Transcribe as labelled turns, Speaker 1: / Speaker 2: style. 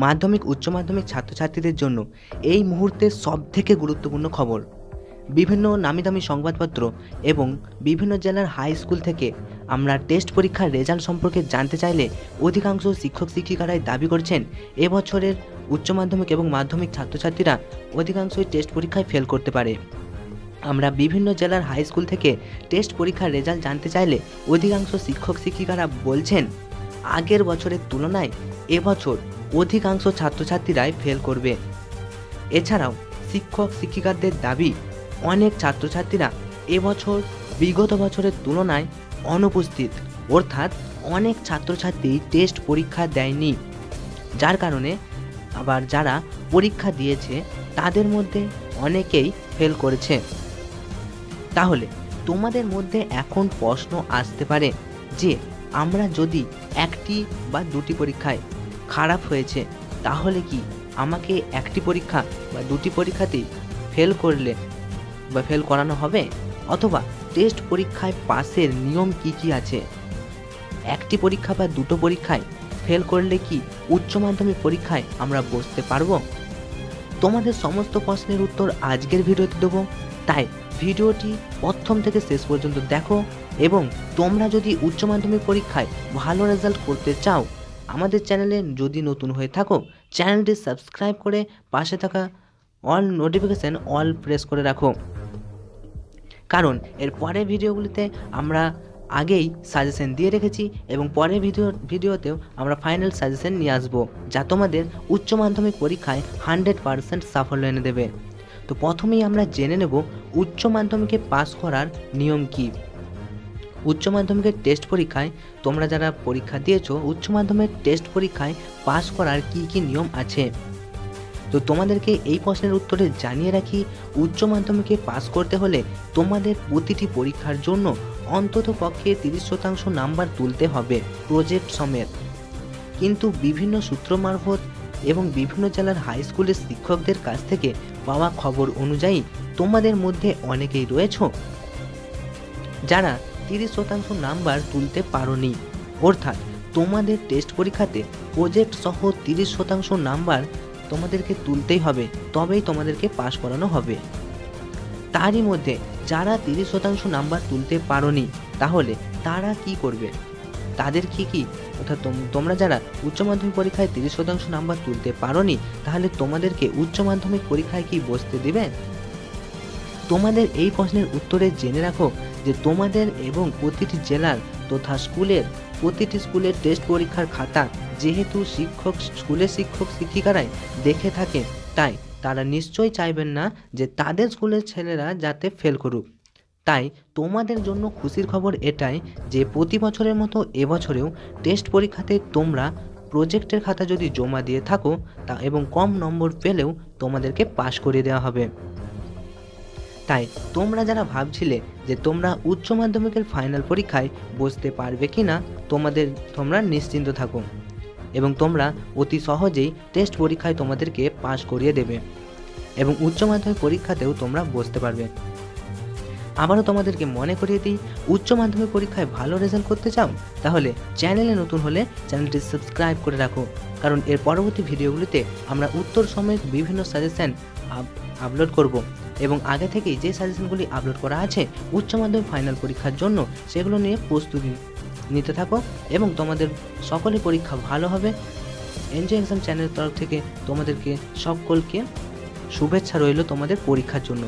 Speaker 1: মাধ্যমিক উচ্চ মাধ্যমিক ছাত্রছাত্রীদের জন্য এই মুহূর্তে সবথেকে গুরুত্বপূর্ণ খবর। বিভিন্ন নামিদামি সংবাদপত্র এবং বিভিন্ন জেলার হাই স্কুল থেকে আমরা টেস্ট পরীক্ষার রেজাল্ট সম্পর্কে জানতে চাইলে অধিকাংশ শিক্ষক শিক্ষিকারাই দাবি করছেন এবছরের উচ্চ মাধ্যমিক এবং মাধ্যমিক ছাত্রছাত্রীরা অধিকাংশই টেস্ট পরীক্ষায় ফেল করতে পারে। আমরা বিভিন্ন জেলার হাই স্কুল থেকে টেস্ট পরীক্ষার রেজাল্ট জানতে চাইলে অধিকাংশ শিক্ষক শিক্ষিকারা বলছেন আগের বছরের তুলনায় এবছর অধিকাংশ ছাত্রছাত্রীরাই ফেল করবে। এছাড়াও শিক্ষক শিক্ষিকাদের দাবি অনেক ছাত্রছাত্রীরা এবছর বিগত বছরের তুলনায় অনুপস্থিত, অর্থাৎ অনেক ছাত্রছাত্রী টেস্ট পরীক্ষা দেয়নি, যার কারণে আবার যারা পরীক্ষা দিয়েছে তাদের মধ্যে অনেকেই ফেল করেছে। তাহলে তোমাদের মধ্যে এখন প্রশ্ন আসতে পারে যে আমরা যদি একটি বা দুটি পরীক্ষায় খারাপ হয়েছে তাহলে কি আমাকে একটি পরীক্ষা বা দুটি পরীক্ষাতেই ফেল করলে বা ফেল করানো হবে, অথবা টেস্ট পরীক্ষায় পাসের নিয়ম কি কি আছে? একটি পরীক্ষা বা দুটো পরীক্ষায় ফেল করলে কি উচ্চ মাধ্যমিক পরীক্ষায় আমরা বসতে পারবো? তোমাদের সমস্ত প্রশ্নের উত্তর আজকের ভিডিওতে দেবো, তাই ভিডিওটি প্রথম থেকে শেষ পর্যন্ত দেখো। এবং তোমরা যদি উচ্চ মাধ্যমিক পরীক্ষায় ভালো রেজাল্ট করতে চাও, আমাদের চ্যানেলে যদি নতুন হয়ে থাকো চ্যানেলটি সাবস্ক্রাইব করে পাশে থাকা অল নোটিফিকেশান অল প্রেস করে রাখো, কারণ এর পরের ভিডিওগুলিতে আমরা আগেই সাজেশন দিয়ে রেখেছি এবং পরের ভিডিওতেও আমরা ফাইনাল সাজেশন নিয়ে আসবো, যা তোমাদের উচ্চ মাধ্যমিক পরীক্ষায় 100% সাফল্য এনে দেবে। তো প্রথমেই আমরা জেনে নেব উচ্চ মাধ্যমিকে পাস করার নিয়ম কি। উচ্চ মাধ্যমিকের টেস্ট পরীক্ষায় তোমরা যারা পরীক্ষা দিয়েছো, উচ্চ মাধ্যমিক টেস্ট পরীক্ষায় পাস করার কি কি নিয়ম আছে। তো তোমাদেরকে এই প্রশ্নের উত্তরে জানিয়ে রাখি, উচ্চ মাধ্যমিকে পাস করতে হলে তোমাদের প্রতিটি পরীক্ষার জন্য অন্তত পক্ষে 30% নাম্বার তুলতে হবে প্রজেক্ট সমেত। কিন্তু বিভিন্ন সূত্র মারফত এবং বিভিন্ন জেলার হাই স্কুলের শিক্ষকদের কাছ থেকে পাওয়া খবর অনুযায়ী তোমাদের মধ্যে অনেকেই রয়েছো যারা 30% নাম্বার তুলতে পারোনি, অর্থাৎ তোমাদের টেস্ট পরীক্ষাতে প্রজেক্ট সহ 30% নাম্বার তোমাদেরকে তুলতেই হবে, তবেই তোমাদেরকে পাস করানো হবে। তারই মধ্যে যারা 30% নাম্বার তুলতে পারোনি, তাহলে তারা কি করবে? তাদের কি অর্থাৎ তোমরা যারা উচ্চ মাধ্যমিক পরীক্ষায় 30% নাম্বার তুলতে পারোনি, তাহলে তোমাদেরকে উচ্চ মাধ্যমিক পরীক্ষায় কি বসতে দিবে? তোমাদের এই প্রশ্নের উত্তরে জেনে রাখো যে তোমাদের এবং প্রতিটি জেলার তথা প্রতিটি স্কুলের টেস্ট পরীক্ষার খাতা যেহেতু স্কুলের শিক্ষক শিক্ষিকারাই দেখে থাকে, তাই তারা নিশ্চয়ই চাইবেন না যে তাদের স্কুলের ছেলেরা যাতে ফেল করুক। তাই তোমাদের জন্য খুশির খবর এটাই যে প্রতি বছরের মতো এবছরেও টেস্ট পরীক্ষাতে তোমরা প্রজেক্টের খাতা যদি জমা দিয়ে থাকো তা এবং কম নম্বর পেলেও তোমাদেরকে পাস করিয়ে দেওয়া হবে। তাই তোমরা যারা ভাবছিলে যে তোমরা উচ্চ মাধ্যমিকের ফাইনাল পরীক্ষায় বসতে পারবে কি না, তোমরা নিশ্চিন্ত থাকো এবং তোমরা অতি সহজেই টেস্ট পরীক্ষায় তোমাদেরকে পাস করিয়ে দেবে এবং উচ্চ মাধ্যমিক পরীক্ষাতেও তোমরা বসতে পারবে। আবারও তোমাদেরকে মনে করিয়ে দিই, উচ্চ মাধ্যমিক পরীক্ষায় ভালো রেজাল্ট করতে চাও তাহলে চ্যানেলে নতুন হলে চ্যানেলটি সাবস্ক্রাইব করে রাখো, কারণ এর পরবর্তী ভিডিওগুলিতে আমরা উত্তর সমেত বিভিন্ন সাজেশন আপলোড করব এবং আগে থেকেই যে সাজেশনগুলি আপলোড করা আছে উচ্চ মাধ্যমিক ফাইনাল পরীক্ষার জন্য সেগুলো নিয়ে প্রস্তুতি নিতে থাকো এবং তোমাদের সকলে পরীক্ষা ভালো হবে। এনজয় এক্সাম চ্যানেলের তরফ থেকে তোমাদেরকে সকলকে শুভেচ্ছা রইল তোমাদের পরীক্ষার জন্য।